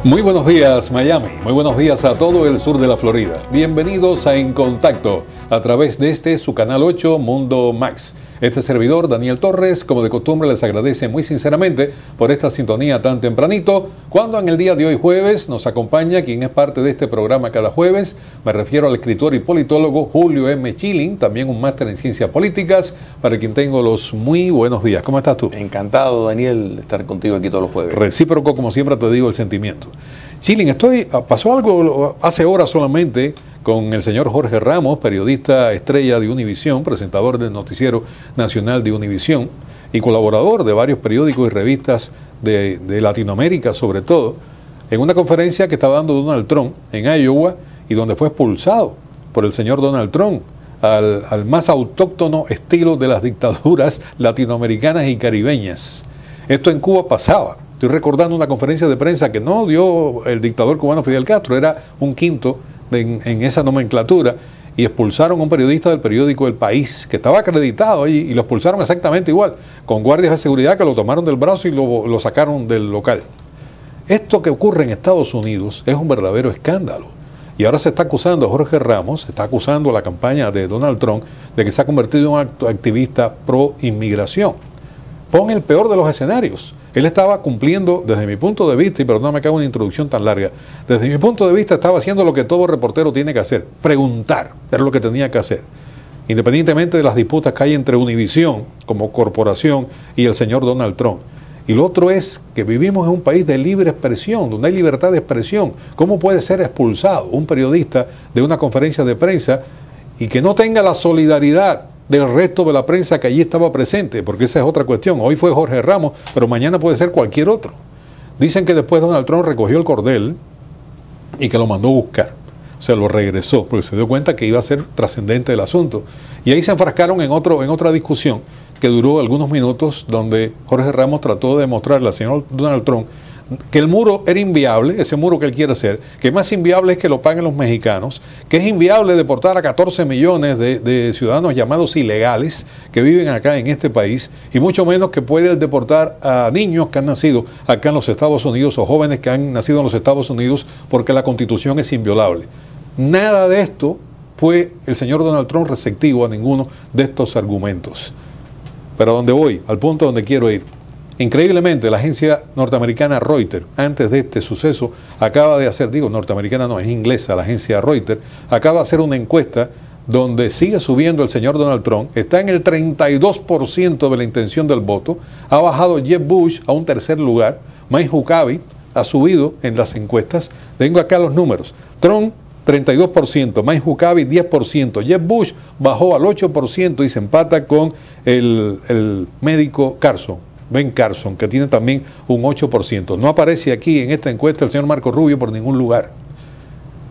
Muy buenos días, Miami. Muy buenos días a todo el sur de la Florida. Bienvenidos a En Contacto a través de su canal 8 Mundo Max. Este servidor, Daniel Torres, como de costumbre, les agradece muy sinceramente por esta sintonía tan tempranito, cuando en el día de hoy jueves nos acompaña quien es parte de este programa cada jueves. Me refiero al escritor y politólogo Julio M. Schilling, también un máster en ciencias políticas, para quien tengo los muy buenos días. ¿Cómo estás tú? Encantado, Daniel, de estar contigo aquí todos los jueves. Recíproco, como siempre te digo, el sentimiento. Schilling, pasó algo hace horas solamente con el señor Jorge Ramos, periodista estrella de Univisión, presentador del noticiero nacional de Univisión y colaborador de varios periódicos y revistas de Latinoamérica sobre todo, en una conferencia que estaba dando Donald Trump en Iowa y donde fue expulsado por el señor Donald Trump al más autóctono estilo de las dictaduras latinoamericanas y caribeñas. Esto en Cuba pasaba. Estoy recordando una conferencia de prensa que no dio el dictador cubano Fidel Castro, era un quinto en esa nomenclatura, y expulsaron a un periodista del periódico El País, que estaba acreditado ahí, y lo expulsaron exactamente igual, con guardias de seguridad que lo tomaron del brazo y lo sacaron del local. Esto que ocurre en Estados Unidos es un verdadero escándalo. Y ahora se está acusando a Jorge Ramos, se está acusando a la campaña de Donald Trump de que se ha convertido en un activista pro inmigración. Pon el peor de los escenarios. Él estaba cumpliendo, desde mi punto de vista, y perdóname que haga una introducción tan larga, desde mi punto de vista estaba haciendo lo que todo reportero tiene que hacer, preguntar, era lo que tenía que hacer, independientemente de las disputas que hay entre Univisión como corporación y el señor Donald Trump. Y lo otro es que vivimos en un país de libre expresión, donde hay libertad de expresión. ¿Cómo puede ser expulsado un periodista de una conferencia de prensa y que no tenga la solidaridad del resto de la prensa que allí estaba presente? Porque esa es otra cuestión. Hoy fue Jorge Ramos, pero mañana puede ser cualquier otro. Dicen que después Donald Trump recogió el cordel y que lo mandó a buscar. O sea, lo regresó, porque se dio cuenta que iba a ser trascendente el asunto. Y ahí se enfrascaron en otra discusión que duró algunos minutos, donde Jorge Ramos trató de demostrarle al señor Donald Trump que el muro era inviable, ese muro que él quiere hacer, que más inviable es que lo paguen los mexicanos, que es inviable deportar a 14 millones de ciudadanos llamados ilegales que viven acá en este país, y mucho menos que puede deportar a niños que han nacido acá en los Estados Unidos o jóvenes que han nacido en los Estados Unidos, porque la Constitución es inviolable. Nada de esto fue el señor Donald Trump receptivo a ninguno de estos argumentos. Pero ¿a dónde voy? Al punto donde quiero ir. Increíblemente, la agencia norteamericana Reuters, antes de este suceso, acaba de hacer, norteamericana no, es inglesa, la agencia Reuters, acaba de hacer una encuesta donde sigue subiendo el señor Donald Trump, está en el 32% de la intención del voto, ha bajado Jeb Bush a un tercer lugar, Mike Huckabee ha subido en las encuestas. Tengo acá los números. Trump, 32%, Mike Huckabee, 10%, Jeb Bush bajó al 8% y se empata con el médico Ben Carson, que tiene también un 8%. No aparece aquí en esta encuesta el señor Marco Rubio por ningún lugar.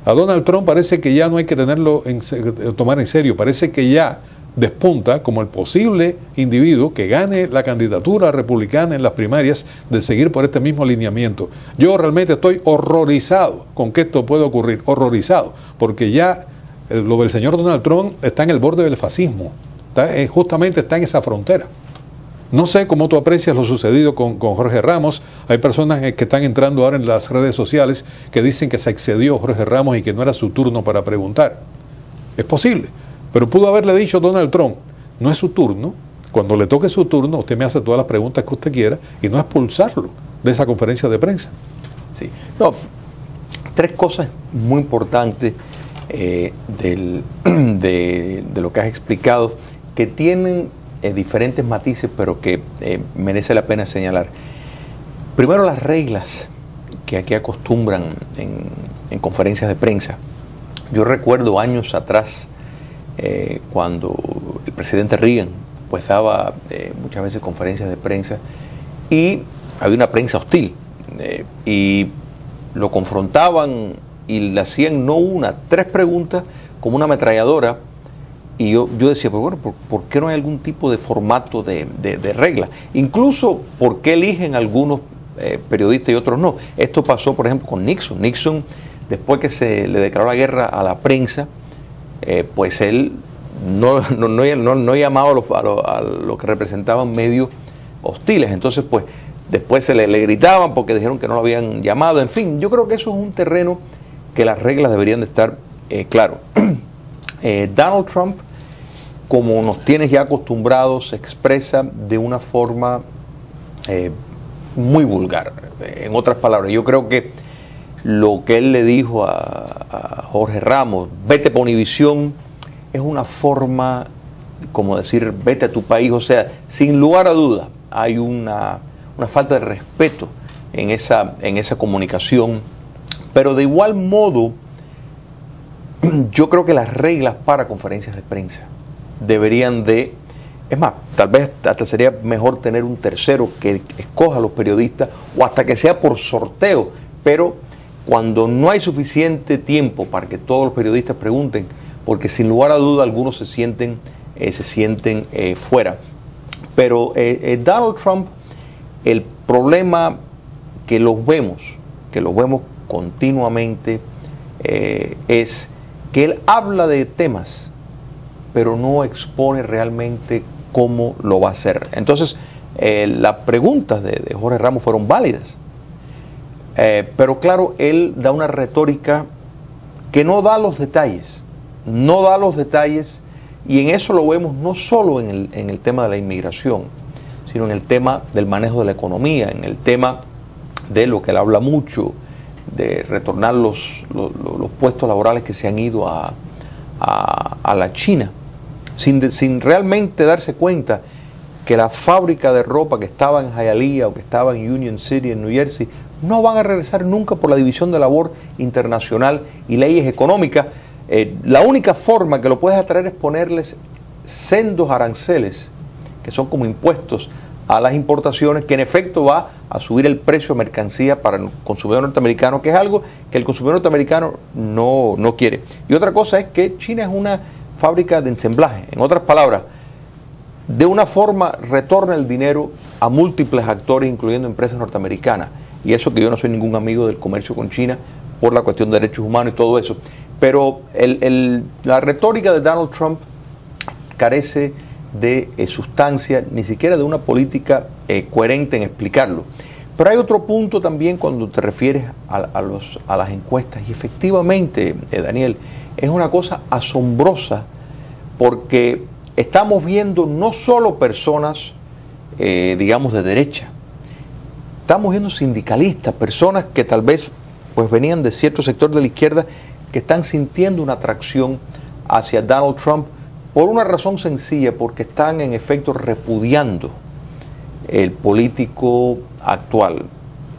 A Donald Trump parece que ya no hay que tomar en serio, parece que ya despunta como el posible individuo que gane la candidatura republicana en las primarias, de seguir por este mismo lineamiento. Yo realmente estoy horrorizado con que esto pueda ocurrir, horrorizado, porque ya lo del señor Donald Trump está en el borde del fascismo, justamente está en esa frontera. No sé cómo tú aprecias lo sucedido con Jorge Ramos. Hay personas que están entrando ahora en las redes sociales que dicen que se excedió Jorge Ramos y que no era su turno para preguntar. Es posible, pero pudo haberle dicho Donald Trump, no es su turno, cuando le toque su turno usted me hace todas las preguntas que usted quiera, y no expulsarlo de esa conferencia de prensa. Sí, no, tres cosas muy importantes de lo que has explicado, que tienen diferentes matices, pero que merece la pena señalar. Primero, las reglas que aquí acostumbran en conferencias de prensa. Yo recuerdo años atrás, cuando el presidente Reagan pues daba muchas veces conferencias de prensa y había una prensa hostil, y lo confrontaban y le hacían no una, tres preguntas como una ametralladora. Y yo decía, pues bueno, ¿por qué no hay algún tipo de formato de regla? Incluso, ¿por qué eligen algunos periodistas y otros no? Esto pasó, por ejemplo, con Nixon. Nixon, después que se le declaró la guerra a la prensa, pues él no llamaba a lo que representaban medios hostiles. Entonces, pues, después le gritaban porque dijeron que no lo habían llamado. En fin, yo creo que eso es un terreno que las reglas deberían de estar claro. Donald Trump, como nos tienes ya acostumbrados, se expresa de una forma muy vulgar. En otras palabras, yo creo que lo que él le dijo a Jorge Ramos, vete por Univisión, es una forma como decir, vete a tu país. O sea, sin lugar a duda, hay una falta de respeto en esa comunicación. Pero de igual modo, yo creo que las reglas para conferencias de prensa deberían de... Es más, tal vez hasta sería mejor tener un tercero que escoja a los periodistas, o hasta que sea por sorteo, pero cuando no hay suficiente tiempo para que todos los periodistas pregunten, porque sin lugar a duda algunos se sienten fuera. Pero Donald Trump, el problema que los vemos continuamente, es que él habla de temas, pero no expone realmente cómo lo va a hacer. Entonces, las preguntas de Jorge Ramos fueron válidas, pero claro, él da una retórica que no da los detalles, y en eso lo vemos no solo en el tema de la inmigración, sino en el tema del manejo de la economía, en el tema de lo que él habla mucho, de retornar los puestos laborales que se han ido a la China, sin realmente darse cuenta que la fábrica de ropa que estaba en Hialeah o que estaba en Union City, en New Jersey, no van a regresar nunca por la División de Labor Internacional y leyes económicas. La única forma que lo puedes atraer es ponerles sendos aranceles, que son como impuestos a las importaciones, que en efecto va a subir el precio de mercancía para el consumidor norteamericano, que es algo que el consumidor norteamericano no quiere. Y otra cosa es que China es una fábrica de ensamblaje. En otras palabras, de una forma retorna el dinero a múltiples actores, incluyendo empresas norteamericanas. Y eso que yo no soy ningún amigo del comercio con China por la cuestión de derechos humanos y todo eso. Pero la retórica de Donald Trump carece de sustancia, ni siquiera de una política coherente en explicarlo. Pero hay otro punto también cuando te refieres a las encuestas, y efectivamente, Daniel, es una cosa asombrosa, porque estamos viendo no solo personas, digamos, de derecha, estamos viendo sindicalistas, personas que tal vez pues venían de cierto sector de la izquierda, que están sintiendo una atracción hacia Donald Trump por una razón sencilla, porque están en efecto repudiando el político actual.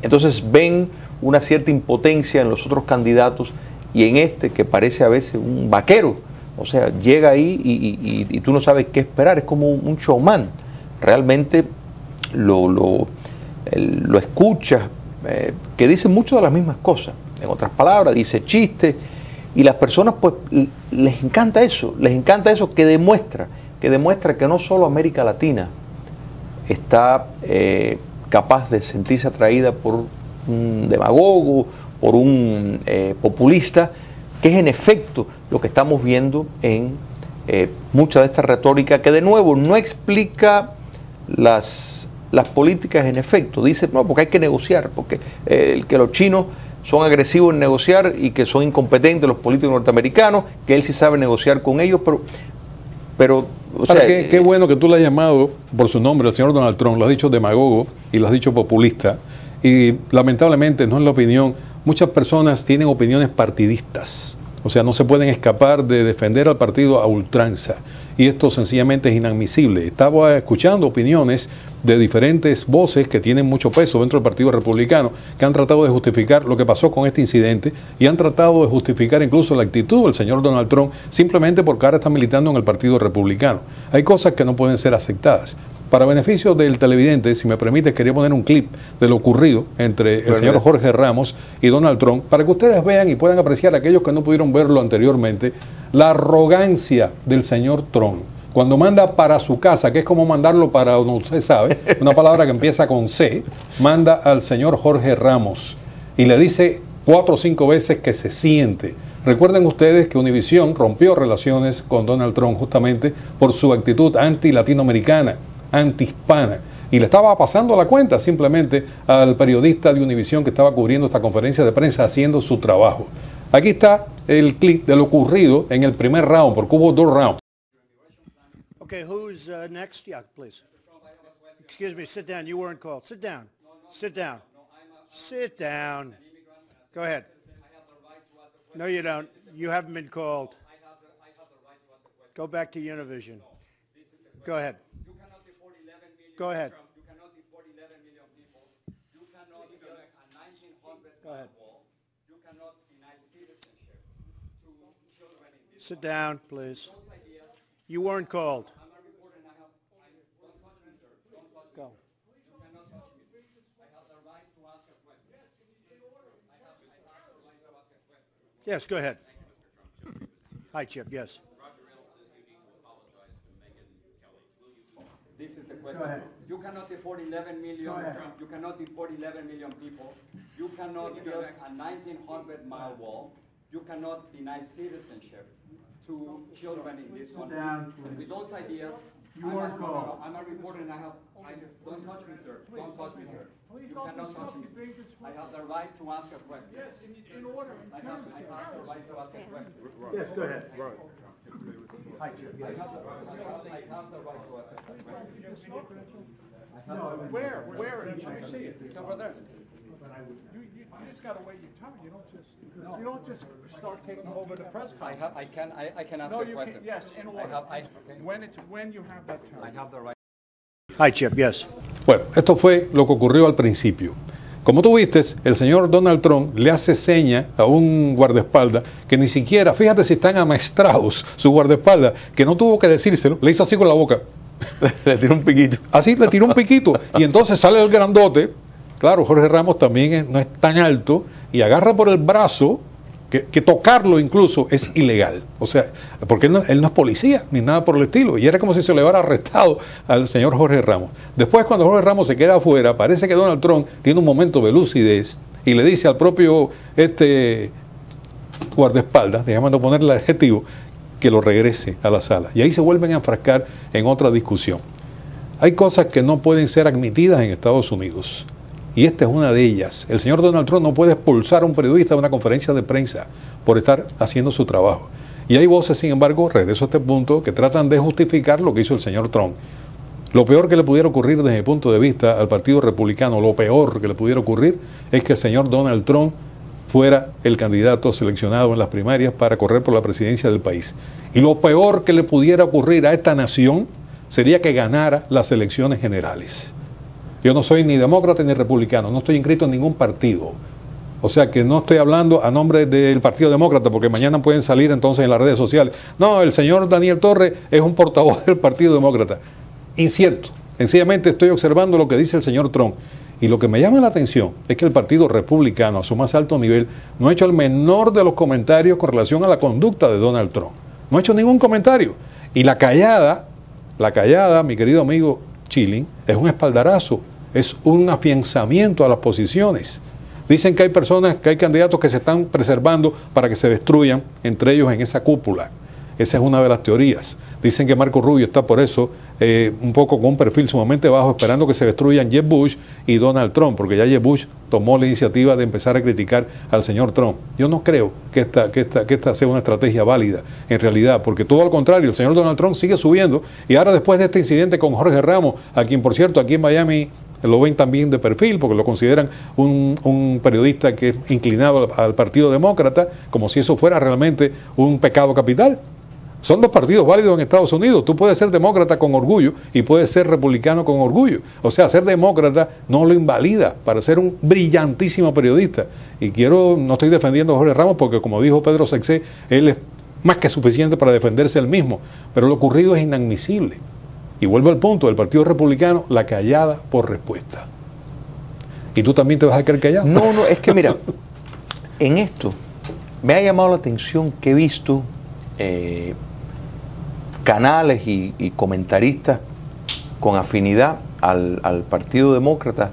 Entonces ven una cierta impotencia en los otros candidatos y en este que parece a veces un vaquero. O sea, llega ahí y tú no sabes qué esperar, es como un showman. Realmente lo escuchas, que dice mucho de las mismas cosas. En otras palabras, dice chistes, y las personas pues les encanta eso que demuestra que no solo América Latina está capaz de sentirse atraída por un demagogo, por un populista, que es en efecto lo que estamos viendo en mucha de esta retórica, que de nuevo no explica las políticas en efecto. Dice, no, porque hay que negociar, porque que los chinos son agresivos en negociar y que son incompetentes los políticos norteamericanos, que él sí sabe negociar con ellos, pero o sea, qué bueno que tú le has llamado por su nombre al señor Donald Trump, lo has dicho demagogo y lo has dicho populista, y lamentablemente, no es la opinión, muchas personas tienen opiniones partidistas, o sea, no se pueden escapar de defender al partido a ultranza, y esto sencillamente es inadmisible. Estaba escuchando opiniones de diferentes voces que tienen mucho peso dentro del Partido Republicano, que han tratado de justificar lo que pasó con este incidente y han tratado de justificar incluso la actitud del señor Donald Trump simplemente porque ahora está militando en el Partido Republicano. Hay cosas que no pueden ser aceptadas. Para beneficio del televidente, si me permite, quería poner un clip de lo ocurrido entre el señor Jorge Ramos y Donald Trump, para que ustedes vean y puedan apreciar, aquellos que no pudieron verlo anteriormente, la arrogancia del señor Trump. Cuando manda para su casa, que es como mandarlo para, no usted sabe, una palabra que empieza con C, manda al señor Jorge Ramos y le dice 4 o 5 veces que se siente. Recuerden ustedes que Univisión rompió relaciones con Donald Trump justamente por su actitud anti-latinoamericana, anti-hispana. y le estaba pasando la cuenta simplemente al periodista de Univisión que estaba cubriendo esta conferencia de prensa haciendo su trabajo. Aquí está el clip de lo ocurrido en el primer round, porque hubo 2 rounds. Okay, who's next? Yeah, please. Excuse me, sit down. You weren't called. Sit down. Sit down. Sit down. Go ahead. No, you don't. You haven't been called. Go back to Univision. Go ahead. Go ahead. Go ahead. Sit down, please. You weren't called. Go. Yes, go ahead. Hi, Chip. Yes. This is the question. You cannot deport 11 million. You cannot deport 11 million people. You cannot build a 1,900-mile wall. You cannot deny citizenship to children in this country. And with those ideas, I'm a reporter and don't touch me, sir. Don't touch me, sir. You cannot touch me. I have the right to ask a question. Yes, in order. I have the right to ask a question. Yes, go ahead. I have the right to ask a question. Where? Let me see it. It's over there. You just got to wait your time. You don't just start taking over the press I conference. can ask No, a you question. can. Yes, in order. When you have that time. I have the right. Hi, Chip. Yes. Bueno, esto fue lo que ocurrió al principio. Como tú viste, el señor Donald Trump le hace seña a un guardaespaldas que ni siquiera, fíjate si están amaestrados su guardaespaldas, que no tuvo que decírselo, le hizo así con la boca. Le tiró un piquito. Así le tiró un piquito. Y entonces sale el grandote. Claro, Jorge Ramos también no es tan alto y agarra por el brazo, que tocarlo incluso es ilegal. O sea, porque él no es policía ni nada por el estilo. Y era como si se le hubiera arrestado al señor Jorge Ramos. Después, cuando Jorge Ramos se queda afuera, parece que Donald Trump tiene un momento de lucidez y le dice al propio guardaespaldas, dejando de ponerle el adjetivo, que lo regrese a la sala. Y ahí se vuelven a enfrascar en otra discusión. Hay cosas que no pueden ser admitidas en Estados Unidos. Y esta es una de ellas. El señor Donald Trump no puede expulsar a un periodista de una conferencia de prensa por estar haciendo su trabajo. Y hay voces, sin embargo, regreso a este punto, que tratan de justificar lo que hizo el señor Trump. Lo peor que le pudiera ocurrir desde mi punto de vista al Partido Republicano, lo peor que le pudiera ocurrir es que el señor Donald Trump fuera el candidato seleccionado en las primarias para correr por la presidencia del país. Y lo peor que le pudiera ocurrir a esta nación sería que ganara las elecciones generales. Yo no soy ni demócrata ni republicano, no estoy inscrito en ningún partido. O sea que no estoy hablando a nombre del Partido Demócrata, porque mañana pueden salir entonces en las redes sociales. No, el señor Daniel Torres es un portavoz del Partido Demócrata. Incierto. Sencillamente estoy observando lo que dice el señor Trump. Y lo que me llama la atención es que el Partido Republicano, a su más alto nivel, no ha hecho el menor de los comentarios con relación a la conducta de Donald Trump. No ha hecho ningún comentario. Y la callada, mi querido amigo Chilling, es un espaldarazo, es un afianzamiento a las posiciones. Dicen que hay personas, que hay candidatos que se están preservando para que se destruyan entre ellos en esa cúpula. Esa es una de las teorías. Dicen que Marco Rubio está por eso un poco con un perfil sumamente bajo, esperando que se destruyan Jeb Bush y Donald Trump, porque ya Jeb Bush tomó la iniciativa de empezar a criticar al señor Trump. Yo no creo que esta sea una estrategia válida en realidad, porque todo al contrario, el señor Donald Trump sigue subiendo, y ahora después de este incidente con Jorge Ramos, a quien por cierto aquí en Miami lo ven también de perfil, porque lo consideran un periodista que es inclinado al Partido Demócrata, como si eso fuera realmente un pecado capital. Son dos partidos válidos en Estados Unidos. Tú puedes ser demócrata con orgullo y puedes ser republicano con orgullo. O sea, ser demócrata no lo invalida para ser un brillantísimo periodista. Y no estoy defendiendo a Jorge Ramos porque, como dijo Pedro Sexé, él es más que suficiente para defenderse él mismo. Pero lo ocurrido es inadmisible. Y vuelvo al punto del Partido Republicano, la callada por respuesta. ¿Y tú también te vas a quedar callado? No, es que mira, en esto me ha llamado la atención que he visto canales y comentaristas con afinidad al Partido Demócrata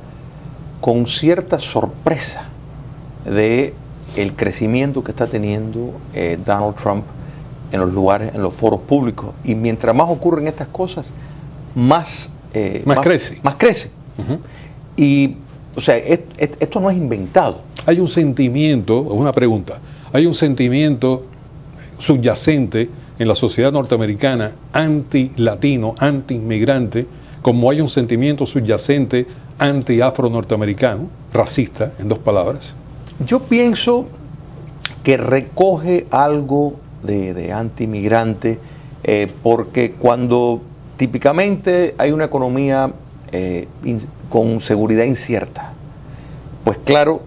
con cierta sorpresa de el crecimiento que está teniendo Donald Trump en los lugares, en los foros públicos. Y mientras más ocurren estas cosas, más más crece. Más crece. Y, o sea, esto no es inventado. Hay un sentimiento, una pregunta, hay un sentimiento subyacente en la sociedad norteamericana anti-latino, anti-inmigrante, como hay un sentimiento subyacente anti-afro-norteamericano, racista, en dos palabras. Yo pienso que recoge algo de anti-inmigrante, porque cuando típicamente hay una economía con seguridad incierta, pues claro,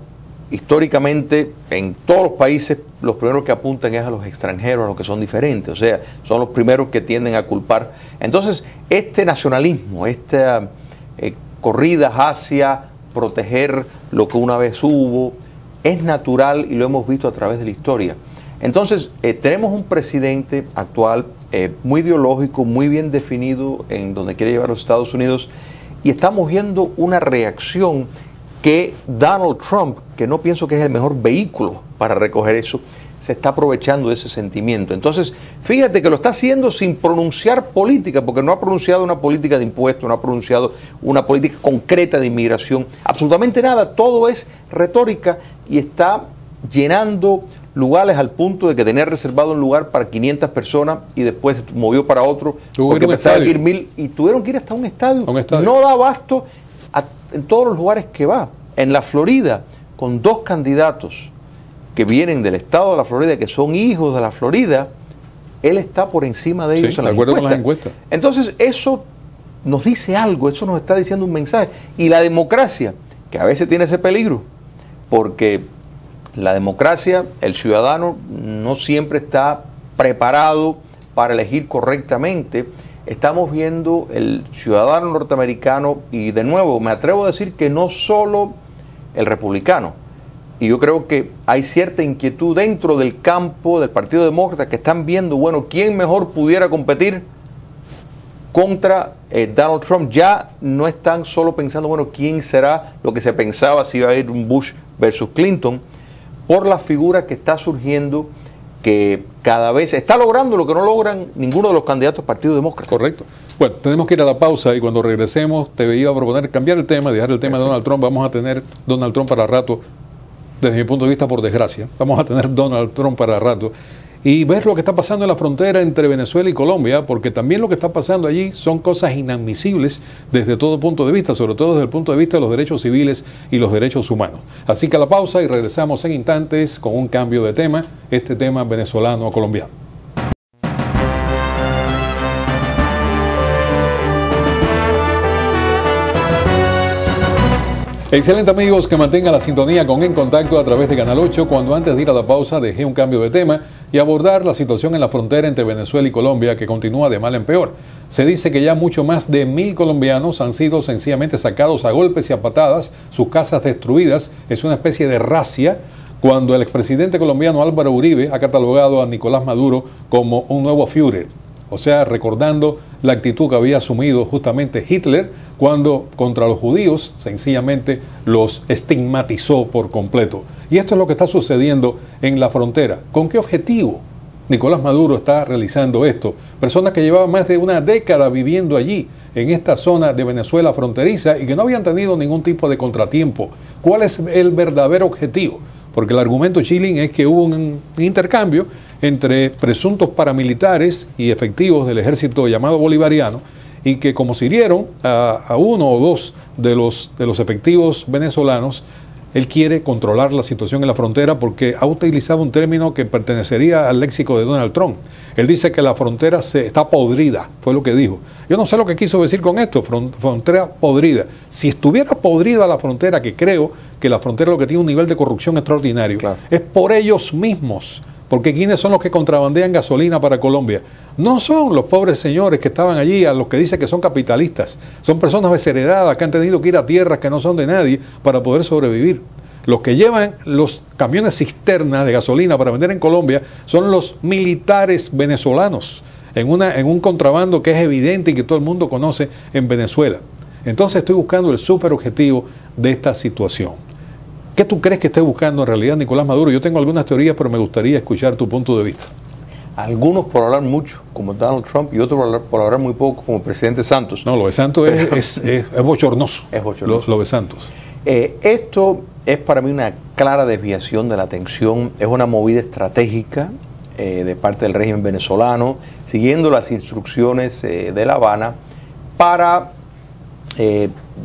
históricamente en todos los países los primeros que apuntan es a los extranjeros, a los que son diferentes, o sea, son los primeros que tienden a culpar. Entonces, este nacionalismo, esta corrida hacia proteger lo que una vez hubo, es natural y lo hemos visto a través de la historia. Entonces, tenemos un presidente actual muy ideológico, muy bien definido en donde quiere llevar a los Estados Unidos, y estamos viendo una reacción que Donald Trump, que no pienso que es el mejor vehículo para recoger eso, se está aprovechando de ese sentimiento. Entonces, fíjate que lo está haciendo sin pronunciar política, porque no ha pronunciado una política de impuestos, no ha pronunciado una política concreta de inmigración, absolutamente nada, todo es retórica y está llenando lugares al punto de que tenía reservado un lugar para 500 personas y después se movió para otro, porque pensaba ir 1000 y tuvieron que ir hasta un estadio. No da abasto en todos los lugares que va. En la Florida, con 2 candidatos que vienen del estado de la Florida, que son hijos de la Florida, él está por encima de ellos en las encuestas. Entonces, eso nos dice algo, eso nos está diciendo un mensaje. Y la democracia, que a veces tiene ese peligro, porque la democracia, el ciudadano no siempre está preparado para elegir correctamente. Estamos viendo el ciudadano norteamericano, y de nuevo me atrevo a decir que no solo el republicano, y yo creo que hay cierta inquietud dentro del campo del Partido Demócrata que están viendo, bueno, ¿quién mejor pudiera competir contra Donald Trump? Ya no están solo pensando, bueno, ¿quién será lo que se pensaba si iba a ir un Bush versus Clinton? Por la figura que está surgiendo, que cada vez está logrando lo que no logran ninguno de los candidatos del Partido Demócrata. Correcto. Bueno, tenemos que ir a la pausa y cuando regresemos te iba a proponer cambiar el tema, dejar el tema de Donald Trump. Vamos a tener Donald Trump para rato, desde mi punto de vista, por desgracia. Vamos a tener Donald Trump para rato y ver lo que está pasando en la frontera entre Venezuela y Colombia, porque también lo que está pasando allí son cosas inadmisibles desde todo punto de vista, sobre todo desde el punto de vista de los derechos civiles y los derechos humanos. Así que a la pausa y regresamos en instantes con un cambio de tema, este tema venezolano-colombiano. Excelente amigos, que mantengan la sintonía con En Contacto a través de Canal 8, cuando antes de ir a la pausa dejé un cambio de tema y abordar la situación en la frontera entre Venezuela y Colombia, que continúa de mal en peor. Se dice que ya mucho más de 1000 colombianos han sido sencillamente sacados a golpes y a patadas, sus casas destruidas. Es una especie de racia cuando el expresidente colombiano Álvaro Uribe ha catalogado a Nicolás Maduro como un nuevo Führer, o sea, recordando la actitud que había asumido justamente Hitler cuando contra los judíos sencillamente los estigmatizó por completo. Y esto es lo que está sucediendo en la frontera. ¿Con qué objetivo Nicolás Maduro está realizando esto? Personas que llevaban más de una década viviendo allí, en esta zona de Venezuela fronteriza, y que no habían tenido ningún tipo de contratiempo. ¿Cuál es el verdadero objetivo? Porque el argumento chilling es que hubo un intercambio entre presuntos paramilitares y efectivos del ejército llamado bolivariano, y que como se hirieron a uno o dos de los efectivos venezolanos, él quiere controlar la situación en la frontera porque ha utilizado un término que pertenecería al léxico de Donald Trump. Él dice que la frontera está podrida, fue lo que dijo. Yo no sé lo que quiso decir con esto, frontera podrida. Si estuviera podrida la frontera, que creo que la frontera lo que tiene un nivel de corrupción extraordinario, claro, es por ellos mismos. Porque ¿quiénes son los que contrabandean gasolina para Colombia? No son los pobres señores que estaban allí, a los que dicen que son capitalistas. Son personas desheredadas que han tenido que ir a tierras que no son de nadie para poder sobrevivir. Los que llevan los camiones cisternas de gasolina para vender en Colombia son los militares venezolanos, en un contrabando que es evidente y que todo el mundo conoce en Venezuela. Entonces estoy buscando el súper objetivo de esta situación. ¿Qué tú crees que esté buscando en realidad Nicolás Maduro? Yo tengo algunas teorías, pero me gustaría escuchar tu punto de vista. Algunos por hablar mucho, como Donald Trump, y otros por hablar muy poco, como el presidente Santos. No, lo de Santos es bochornoso. Es bochornoso. Lo de Santos. Esto es para mí una clara desviación de la atención, es una movida estratégica de parte del régimen venezolano, siguiendo las instrucciones de La Habana para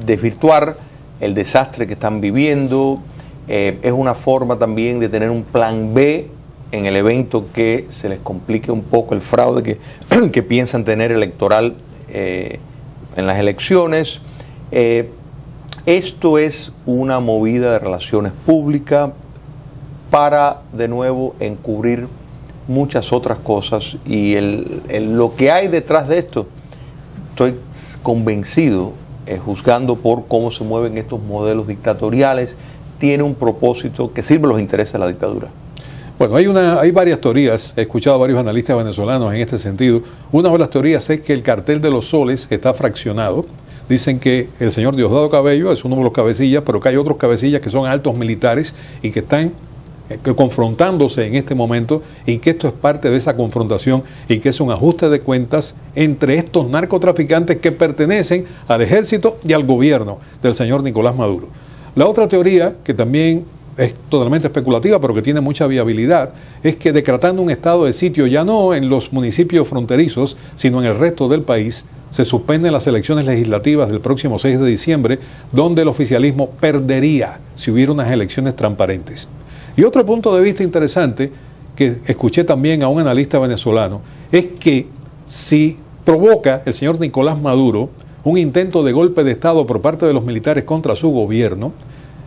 desvirtuar el desastre que están viviendo. Es una forma también de tener un plan B en el evento que se les complique un poco el fraude que piensan tener electoral en las elecciones. Esto es una movida de relaciones públicas para, de nuevo, encubrir muchas otras cosas, y lo que hay detrás de esto, estoy convencido, juzgando por cómo se mueven estos modelos dictatoriales, tiene un propósito que sirve a los intereses de la dictadura. Bueno, hay varias teorías, he escuchado a varios analistas venezolanos en este sentido. Una de las teorías es que el cartel de los soles está fraccionado. Dicen que el señor Diosdado Cabello es uno de los cabecillas, pero que hay otros cabecillas que son altos militares y que están confrontándose en este momento, y que esto es parte de esa confrontación y que es un ajuste de cuentas entre estos narcotraficantes que pertenecen al ejército y al gobierno del señor Nicolás Maduro. La otra teoría, que también es totalmente especulativa, pero que tiene mucha viabilidad, es que decretando un estado de sitio ya no en los municipios fronterizos, sino en el resto del país, se suspenden las elecciones legislativas del próximo 6 de diciembre, donde el oficialismo perdería si hubiera unas elecciones transparentes. Y otro punto de vista interesante, que escuché también a un analista venezolano, es que si provoca el señor Nicolás Maduro un intento de golpe de Estado por parte de los militares contra su gobierno,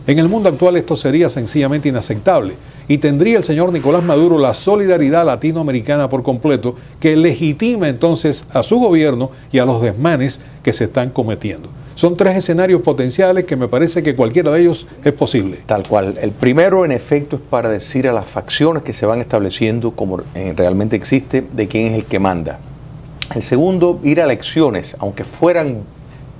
en el mundo actual esto sería sencillamente inaceptable, y tendría el señor Nicolás Maduro la solidaridad latinoamericana por completo, que legitima entonces a su gobierno y a los desmanes que se están cometiendo. Son tres escenarios potenciales que me parece que cualquiera de ellos es posible. Tal cual. El primero, en efecto, es para decir a las facciones que se van estableciendo, como realmente existe, de quién es el que manda. El segundo, ir a elecciones, aunque fueran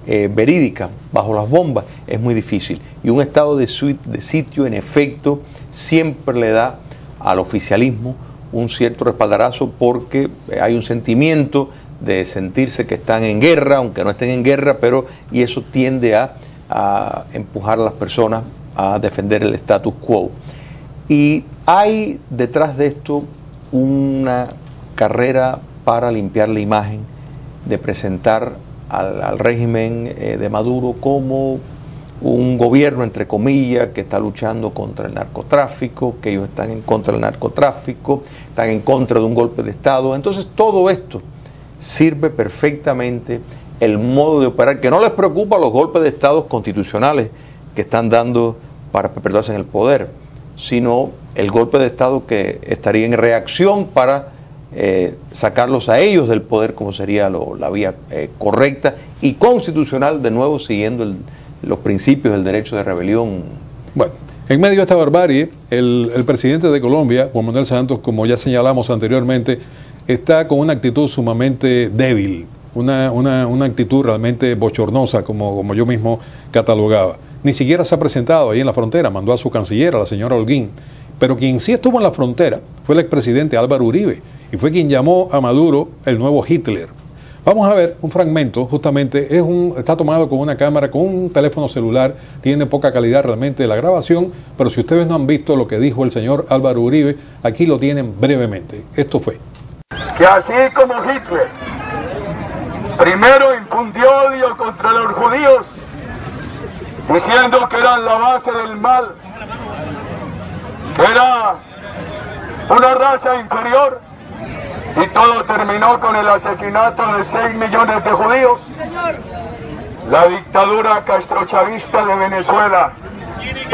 verídicas, bajo las bombas, es muy difícil. Y un estado de sitio, en efecto, siempre le da al oficialismo un cierto respaldarazo, porque hay un sentimiento de sentirse que están en guerra, aunque no estén en guerra, y eso tiende a empujar a las personas a defender el status quo. Y hay detrás de esto una carrera para limpiar la imagen, de presentar al régimen de Maduro como un gobierno, entre comillas, que está luchando contra el narcotráfico, que ellos están en contra del narcotráfico, están en contra de un golpe de Estado. Entonces todo esto sirve perfectamente el modo de operar, que no les preocupa los golpes de Estado constitucionales que están dando para perpetuarse en el poder, sino el golpe de Estado que estaría en reacción para sacarlos a ellos del poder, como sería la vía correcta y constitucional, de nuevo siguiendo los principios del derecho de rebelión. Bueno, en medio de esta barbarie, el presidente de Colombia, Juan Manuel Santos, como ya señalamos anteriormente, está con una actitud sumamente débil, una actitud realmente bochornosa, como yo mismo catalogaba. Ni siquiera se ha presentado ahí en la frontera, mandó a su canciller, a la señora Holguín. Pero quien sí estuvo en la frontera fue el expresidente Álvaro Uribe, y fue quien llamó a Maduro el nuevo Hitler. Vamos a ver un fragmento, justamente, está tomado con una cámara, con un teléfono celular, tiene poca calidad realmente de la grabación, pero si ustedes no han visto lo que dijo el señor Álvaro Uribe, aquí lo tienen brevemente. Esto fue. Que así como Hitler primero infundió odio contra los judíos, diciendo que eran la base del mal, que era una raza inferior, y todo terminó con el asesinato de 6 millones de judíos. La dictadura castrochavista de Venezuela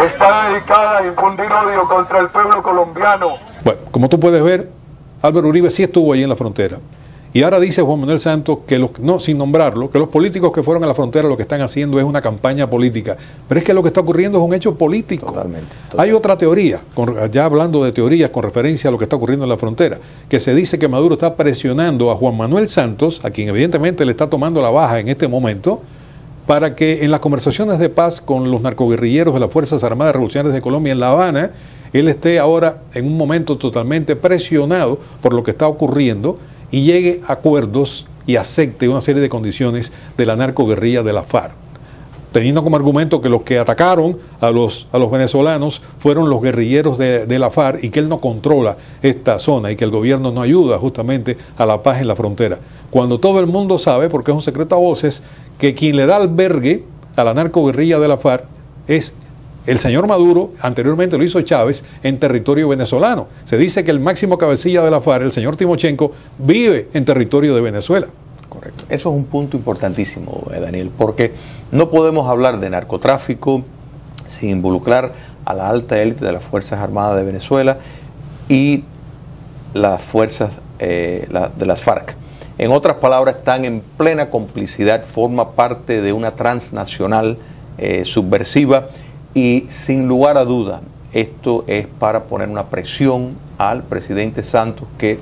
está dedicada a infundir odio contra el pueblo colombiano. Bueno, como tú puedes ver, Álvaro Uribe sí estuvo ahí en la frontera. Y ahora dice Juan Manuel Santos que sin nombrarlo, que los políticos que fueron a la frontera lo que están haciendo es una campaña política. Pero es que lo que está ocurriendo es un hecho político. Totalmente. Hay otra teoría, ya hablando de teorías con referencia a lo que está ocurriendo en la frontera, que se dice que Maduro está presionando a Juan Manuel Santos, a quien evidentemente le está tomando la baja en este momento, para que en las conversaciones de paz con los narcoguerrilleros de las Fuerzas Armadas Revolucionarias de Colombia en La Habana, él esté ahora en un momento totalmente presionado por lo que está ocurriendo y llegue a acuerdos y acepte una serie de condiciones de la narcoguerrilla de la FARC, teniendo como argumento que los que atacaron a los venezolanos fueron los guerrilleros de la FARC y que él no controla esta zona y que el gobierno no ayuda justamente a la paz en la frontera. Cuando todo el mundo sabe, porque es un secreto a voces, que quien le da albergue a la narcoguerrilla de la FARC es el señor Maduro, anteriormente lo hizo Chávez, en territorio venezolano. Se dice que el máximo cabecilla de la FARC, el señor Timochenko, vive en territorio de Venezuela. Correcto. Eso es un punto importantísimo, Daniel, porque no podemos hablar de narcotráfico sin involucrar a la alta élite de las Fuerzas Armadas de Venezuela y las fuerzas de las FARC. En otras palabras, están en plena complicidad, forma parte de una transnacional subversiva y sin lugar a duda esto es para poner una presión al presidente Santos, que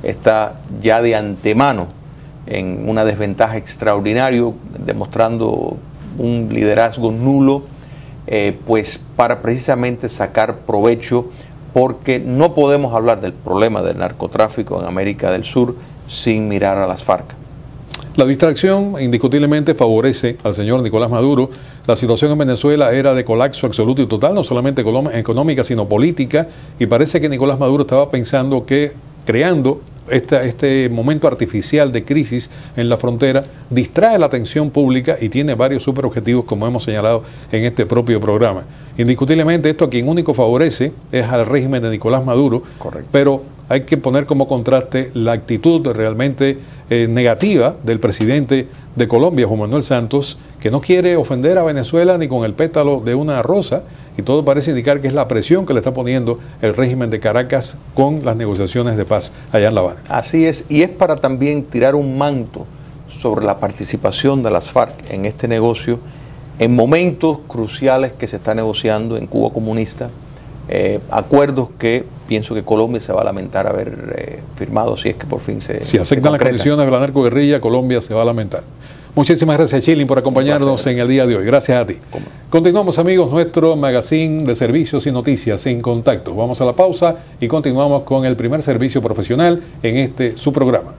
está ya de antemano en una desventaja extraordinaria, demostrando un liderazgo nulo, pues para precisamente sacar provecho, porque no podemos hablar del problema del narcotráfico en América del Sur sin mirar a las FARC. La distracción indiscutiblemente favorece al señor Nicolás Maduro. La situación en Venezuela era de colapso absoluto y total, no solamente económica, sino política, y parece que Nicolás Maduro estaba pensando que creando este momento artificial de crisis en la frontera distrae la atención pública y tiene varios superobjetivos, como hemos señalado en este propio programa. Indiscutiblemente esto a quien único favorece es al régimen de Nicolás Maduro. Correcto. Pero hay que poner como contraste la actitud realmente negativa del presidente de Colombia, Juan Manuel Santos, que no quiere ofender a Venezuela ni con el pétalo de una rosa, y todo parece indicar que es la presión que le está poniendo el régimen de Caracas con las negociaciones de paz allá en La Habana. Así es, y es para también tirar un manto sobre la participación de las FARC en este negocio en momentos cruciales que se está negociando en Cuba comunista, acuerdos que pienso que Colombia se va a lamentar haber firmado, si es que por fin si aceptan las condiciones de la narcoguerrilla, Colombia se va a lamentar. Muchísimas gracias, Chilin, por acompañarnos en el día de hoy. Gracias a ti. Continuamos, amigos, nuestro magazine de servicios y noticias en contacto. Vamos a la pausa y continuamos con el primer servicio profesional en su programa.